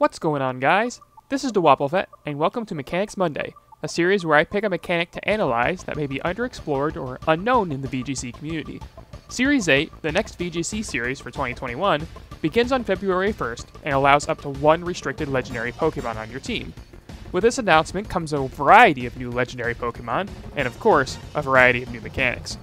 What's going on, guys? This is DaWoblefet, and welcome to Mechanics Monday, a series where I pick a mechanic to analyze that may be underexplored or unknown in the VGC community. Series 8, the next VGC series for 2021, begins on February 1st and allows up to one restricted legendary Pokemon on your team. With this announcement comes a variety of new legendary Pokemon, and of course, a variety of new mechanics.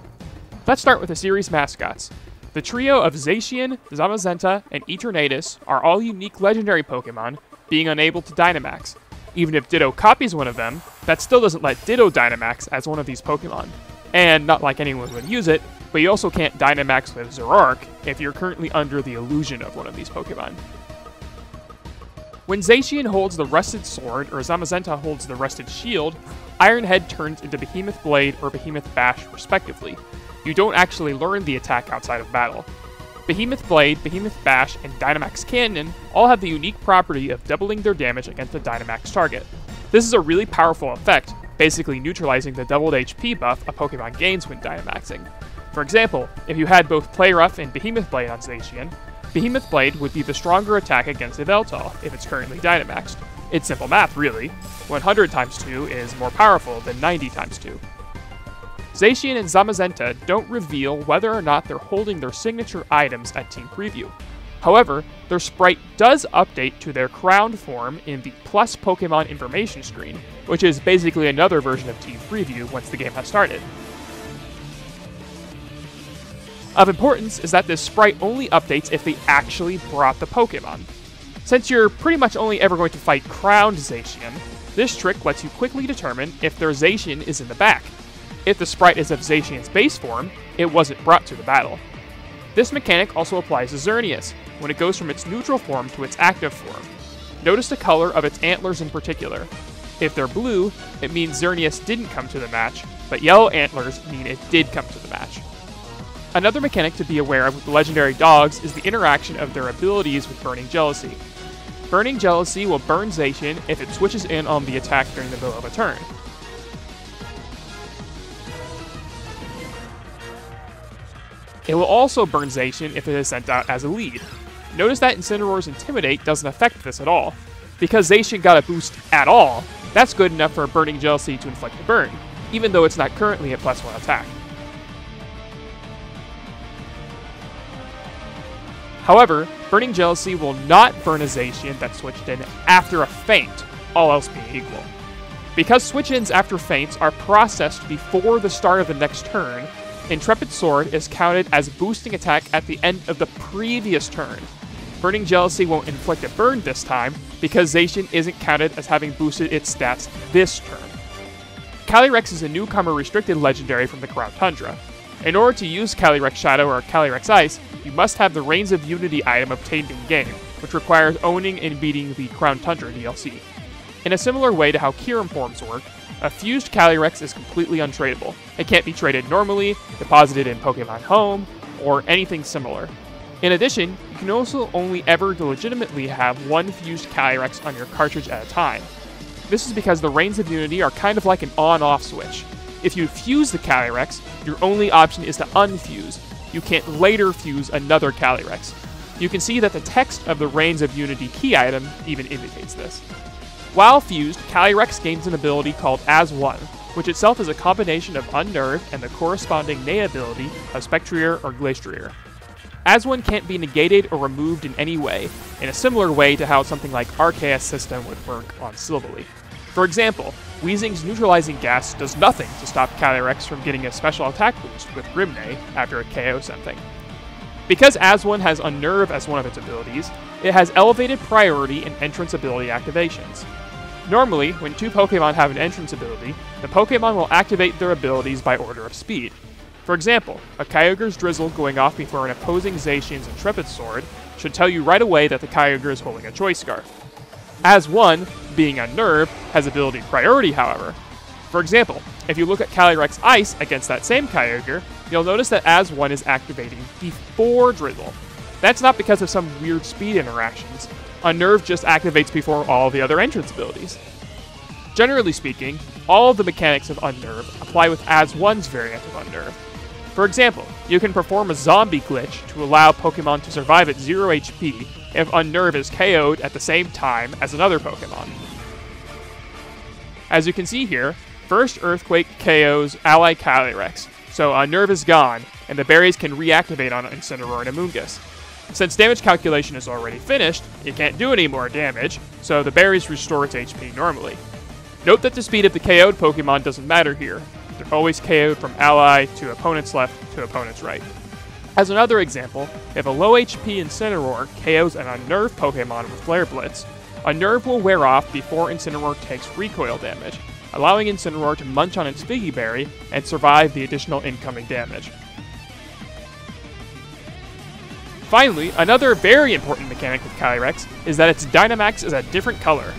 Let's start with the series mascots. The trio of Zacian, Zamazenta, and Eternatus are all unique legendary Pokemon, being unable to Dynamax. Even if Ditto copies one of them, that still doesn't let Ditto Dynamax as one of these Pokemon. And not like anyone would use it, but you also can't Dynamax with Zoroark if you're currently under the illusion of one of these Pokemon. When Zacian holds the Rusted Sword or Zamazenta holds the Rusted Shield, Iron Head turns into Behemoth Blade or Behemoth Bash respectively. You don't actually learn the attack outside of battle. Behemoth Blade, Behemoth Bash, and Dynamax Cannon all have the unique property of doubling their damage against a Dynamax target. This is a really powerful effect, basically neutralizing the doubled HP buff a Pokemon gains when Dynamaxing. For example, if you had both Play Rough and Behemoth Blade on Zacian, Behemoth Blade would be the stronger attack against Yveltal if it's currently Dynamaxed. It's simple math, really. 100 times 2 is more powerful than 90 times 2. Zacian and Zamazenta don't reveal whether or not they're holding their signature items at Team Preview. However, their sprite does update to their crowned form in the Plus Pokemon information screen, which is basically another version of Team Preview once the game has started. Of importance is that this sprite only updates if they actually brought the Pokemon. Since you're pretty much only ever going to fight crowned Zacian, this trick lets you quickly determine if their Zacian is in the back. If the sprite is of Zacian's base form, it wasn't brought to the battle. This mechanic also applies to Xerneas, when it goes from its neutral form to its active form. Notice the color of its antlers in particular. If they're blue, it means Xerneas didn't come to the match, but yellow antlers mean it did come to the match. Another mechanic to be aware of with the legendary dogs is the interaction of their abilities with Burning Jealousy. Burning Jealousy will burn Zacian if it switches in on the attack during the middle of a turn. It will also burn Zacian if it is sent out as a lead. Notice that Incineroar's Intimidate doesn't affect this at all. Because Zacian got a boost at all, that's good enough for Burning Jealousy to inflict a burn, even though it's not currently a +1 attack. However, Burning Jealousy will not burn a Zacian that switched in after a feint, all else being equal. Because switch-ins after feints are processed before the start of the next turn, Intrepid Sword is counted as boosting attack at the end of the previous turn. Burning Jealousy won't inflict a burn this time, because Zacian isn't counted as having boosted its stats this turn. Calyrex is a newcomer restricted legendary from the Crown Tundra. In order to use Calyrex Shadow or Calyrex Ice, you must have the Reigns of Unity item obtained in-game, which requires owning and beating the Crown Tundra DLC. In a similar way to how Kyurem forms work, a fused Calyrex is completely untradeable. It can't be traded normally, deposited in Pokemon Home, or anything similar. In addition, you can also only ever legitimately have one fused Calyrex on your cartridge at a time. This is because the Reigns of Unity are kind of like an on-off switch. If you fuse the Calyrex, your only option is to unfuse. You can't later fuse another Calyrex. You can see that the text of the Reigns of Unity key item even indicates this. While fused, Calyrex gains an ability called As One, which itself is a combination of Unnerve and the corresponding Nay ability of Spectrier or Glastrier. As One can't be negated or removed in any way, in a similar way to how something like Arceus system would work on Silvally. For example, Weezing's neutralizing gas does nothing to stop Calyrex from getting a special attack boost with Grimnay after it KO something. Because As One has Unnerve as one of its abilities, it has elevated priority in entrance ability activations. Normally, when two Pokemon have an entrance ability, the Pokemon will activate their abilities by order of speed. For example, a Kyogre's Drizzle going off before an opposing Zacian's Intrepid Sword should tell you right away that the Kyogre is holding a Choice Scarf. As One, being Unnerved, has ability priority, however. For example, if you look at Calyrex Ice against that same Kyogre, you'll notice that As One is activating before Drizzle. That's not because of some weird speed interactions. Unnerve just activates before all the other entrance abilities. Generally speaking, all of the mechanics of Unnerve apply with As One's variant of Unnerve. For example, you can perform a zombie glitch to allow Pokemon to survive at 0 HP if Unnerve is KO'd at the same time as another Pokemon. As you can see here, first Earthquake KOs ally Calyrex, so Unnerve is gone, and the berries can reactivate on Incineroar and Amoonguss. Since damage calculation is already finished, it can't do any more damage, so the berries restore its HP normally. Note that the speed of the KO'd Pokemon doesn't matter here. They're always KO'd from ally to opponent's left to opponent's right. As another example, if a low HP Incineroar KOs an Unnerve Pokemon with Flare Blitz, Unnerve will wear off before Incineroar takes recoil damage, allowing Incineroar to munch on its Figgy Berry and survive the additional incoming damage. Finally, another very important mechanic with Calyrex is that its Dynamax is a different color.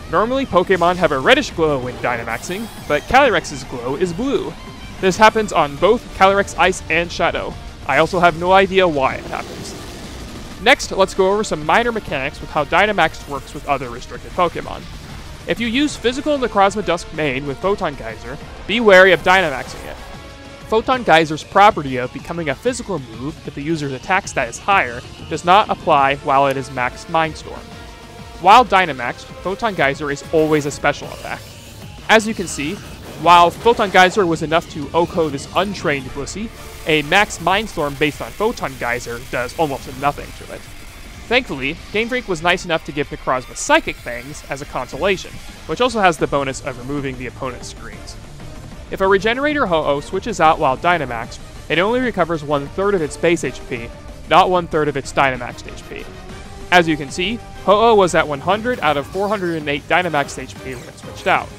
Normally, Pokemon have a reddish glow when Dynamaxing, but Calyrex's glow is blue. This happens on both Calyrex Ice and Shadow. I also have no idea why it happens. Next, let's go over some minor mechanics with how Dynamax works with other restricted Pokemon. If you use Physical Necrozma Dusk Main with Photon Geyser, be wary of Dynamaxing it. Photon Geyser's property of becoming a physical move if the user's attack stat is higher does not apply while it is max Mindstorm. While Dynamaxed, Photon Geyser is always a special attack. As you can see, while Photon Geyser was enough to OHKO this untrained Blissey, a max Mindstorm based on Photon Geyser does almost nothing to it. Thankfully, Game Freak was nice enough to give Necrozma Psychic Fangs as a consolation, which also has the bonus of removing the opponent's screens. If a Regenerator Ho-Oh switches out while Dynamaxed, it only recovers 1/3 of its base HP, not 1/3 of its Dynamaxed HP. As you can see, Ho-Oh was at 100 out of 408 Dynamaxed HP when it switched out.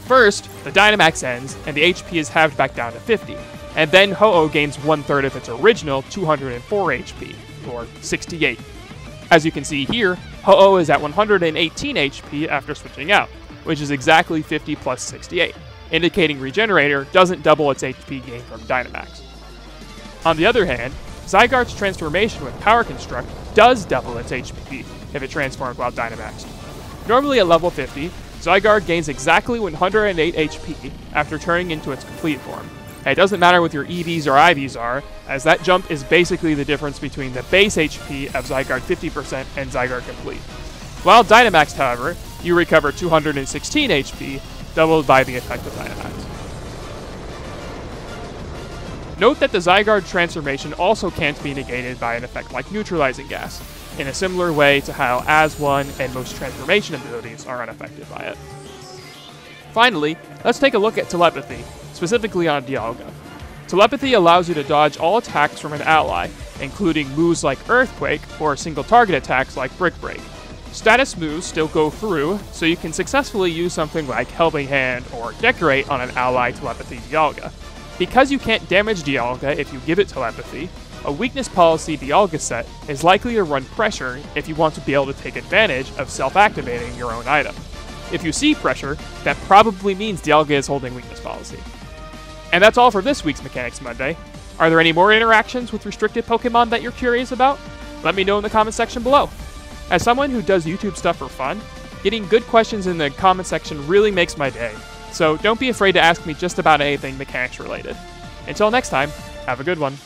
First, the Dynamax ends, and the HP is halved back down to 50, and then Ho-Oh gains 1/3 of its original 204 HP, or 68. As you can see here, Ho-Oh is at 118 HP after switching out, which is exactly 50 plus 68, indicating Regenerator doesn't double its HP gain from Dynamax. On the other hand, Zygarde's transformation with Power Construct does double its HP if it transforms while Dynamaxed. Normally at level 50, Zygarde gains exactly 108 HP after turning into its complete form. And it doesn't matter what your EVs or IVs are, as that jump is basically the difference between the base HP of Zygarde 50% and Zygarde-Complete. While Dynamaxed, however, you recover 216 HP, doubled by the effect of Dynamax. Note that the Zygarde transformation also can't be negated by an effect like Neutralizing Gas, in a similar way to how As-1 and most transformation abilities are unaffected by it. Finally, let's take a look at Telepathy, specifically on Dialga. Telepathy allows you to dodge all attacks from an ally, including moves like Earthquake or single target attacks like Brick Break. Status moves still go through, so you can successfully use something like Helping Hand or Decorate on an ally Telepathy Dialga. Because you can't damage Dialga if you give it Telepathy, a weakness policy Dialga set is likely to run Pressure if you want to be able to take advantage of self-activating your own item. If you see Pressure, that probably means Dialga is holding weakness policy. And that's all for this week's Mechanics Monday. Are there any more interactions with restricted Pokemon that you're curious about? Let me know in the comment section below. As someone who does YouTube stuff for fun, getting good questions in the comment section really makes my day. So don't be afraid to ask me just about anything mechanics related. Until next time, have a good one.